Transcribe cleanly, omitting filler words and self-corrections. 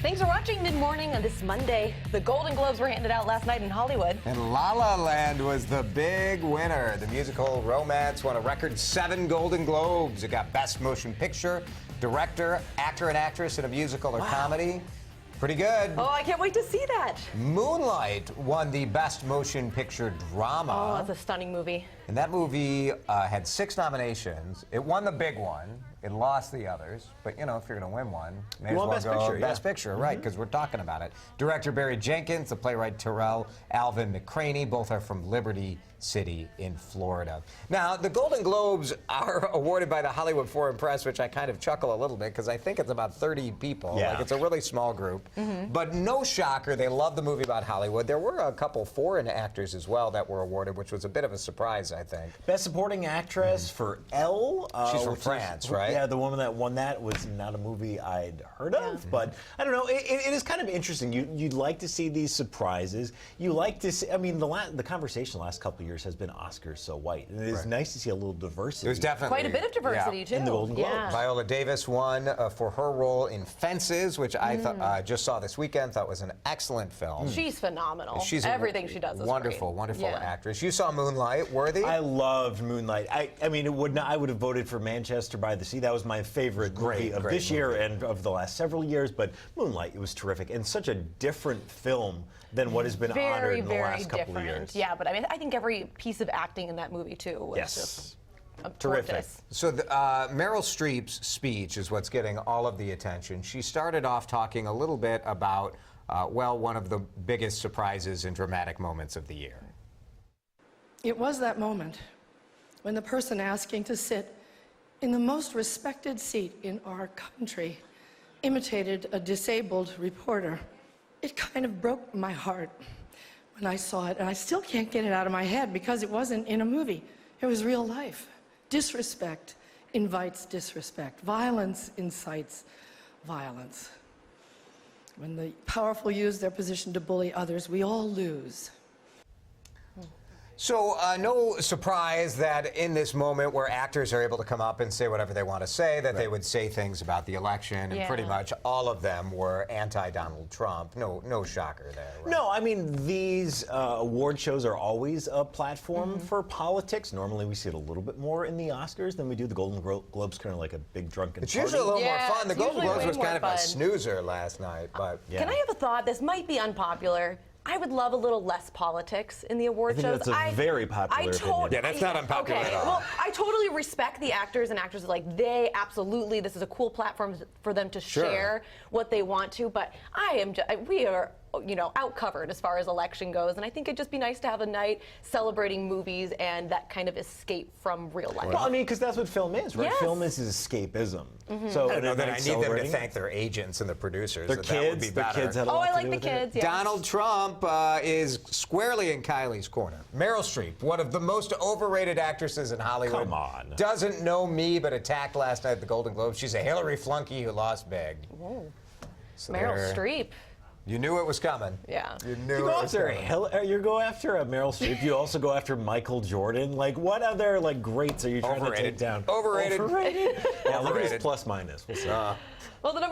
Thanks for watching Mid-Morning on this Monday. The Golden Globes were handed out last night in Hollywood. And La La Land was the big winner. The musical Romance won a record 7 Golden Globes. It got Best Motion Picture, Director, Actor and Actress in a Musical or Comedy. Pretty good. Oh, I can't wait to see that. Moonlight won the Best Motion Picture Drama. Oh, that's a stunning movie. And that movie had 6 nominations. It won the big one. It lost the others. But, you know, if you're going to win one, may as well go Best Picture, right, because we're talking about it. Director Barry Jenkins, the playwright Terrell Alvin McCraney, both are from Liberty City in Florida. Now, the Golden Globes are awarded by the Hollywood Foreign Press, which I kind of chuckle a little bit because I think it's about 30 people. Yeah. Like, it's a really small group. But no shocker, they love the movie about Hollywood. There were a couple foreign actors as well that were awarded, which was a bit of a surprise, I think. Best Supporting Actress for Elle. She's from France, right? Yeah, the woman that won that was not a movie I'd heard of, but I don't know. It is kind of interesting. You'd like to see these surprises. You like to see. I mean, the conversation the last couple of years has been Oscars so white, and it is nice to see a little diversity. There's definitely quite a bit of diversity too in the Golden Globes. Viola Davis won for her role in Fences, which I thought just saw this weekend. Thought was an excellent film. She's phenomenal. She's everything she does is wonderful, great. wonderful actress. You saw Moonlight, worthy? I loved Moonlight. I mean, I would have voted for Manchester by the Sea. That was my favorite movie of this year and of the last several years. But Moonlight, it was terrific and such a different film than what has been honored in the last couple of years. Yeah, but I mean, I think every piece of acting in that movie too was just terrific. gorgeous. So Meryl Streep's speech is what's getting all of the attention. She started off talking a little bit about, well, one of the biggest surprises and dramatic moments of the year. It was that moment when the person asking to sit in the most respected seat in our country imitated a disabled reporter. It kind of broke my heart when I saw it, and I still can't get it out of my head because it wasn't in a movie. It was real life. Disrespect invites disrespect. Violence incites violence. When the powerful use their position to bully others, we all lose. So no surprise that in this moment where actors are able to come up and say whatever they want to say, that they would say things about the election, and pretty much all of them were anti-Donald Trump. No shocker there. Right? No, I mean, these award shows are always a platform for politics. Normally we see it a little bit more in the Oscars than we do the Golden Globes, kind of like a big drunken It's party. usually a little more fun. The it's Golden usually Globes way was more kind of fun. a snoozer last night, but Can I have a thought? This might be unpopular. I would love a little less politics in the award I think shows. that's a very popular opinion. Yeah, that's not unpopular at all. Well, I totally respect the actors and actresses. Like, they absolutely, this is a cool platform for them to share what they want to. But we are, you know, outcovered as far as election goes. And I think it'd just be nice to have a night celebrating movies and that kind of escape from real life. Well, I mean, because that's what film is, right? Yes. Film is escapism. So I don't know that I need them to celebrating thank their agents and the producers. their that kids. would be Their better. kids had a Oh, lot I to like do the with it. kids. Yes. Donald Trump is squarely in Kylie's corner. Meryl Streep, one of the most overrated actresses in Hollywood. Come on. Doesn't know me, but attacked last night at the Golden Globes. She's a Hillary flunky who lost big. Whoa. So Meryl Streep. You knew it was coming. Yeah. You knew You it go was after coming. you go after Meryl Streep. You also go after Michael Jordan. Like, what other greats are you trying to take down? Overrated. Overrated. Yeah, look at Overrated. his plus minus. We'll see. Well, the number